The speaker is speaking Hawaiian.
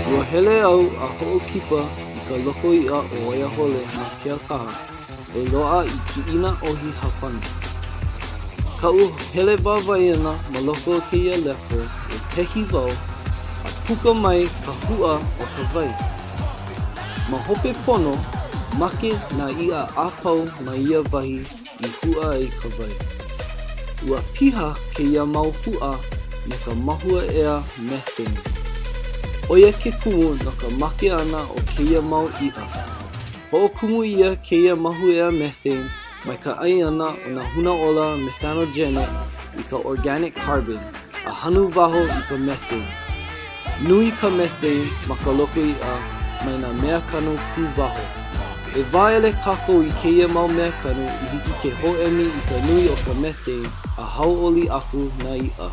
Ua hele au a hoʻokipa I ka loko iʻa o Waiahole ma ke kaha e loaʻa I kiʻina ohi hapani. Kau hele wāwai ana ma loko o keia leko e pehi wau a puka mai ka hua o ka wai. Ma hope pono, make na ia āpau ma ia wahi I hua ai ka wai. Ua piha keia mau hua me ka mahua ea methane. Oia ke kumu no ka make ana o keia mau iʻa. Hoʻokumu ia keia mahuea methane maika'i ana o nā hulahula methanogenic I ka organic carbon, a hanu waho I ka methane. Nui ka methane ma ka loko iʻa mai nā mea kanu ku waho. E waele kakou I keia mau mea kanu I hiki ke hoʻemi I ka nui o ka methane a hauʻoli aku nā iʻa.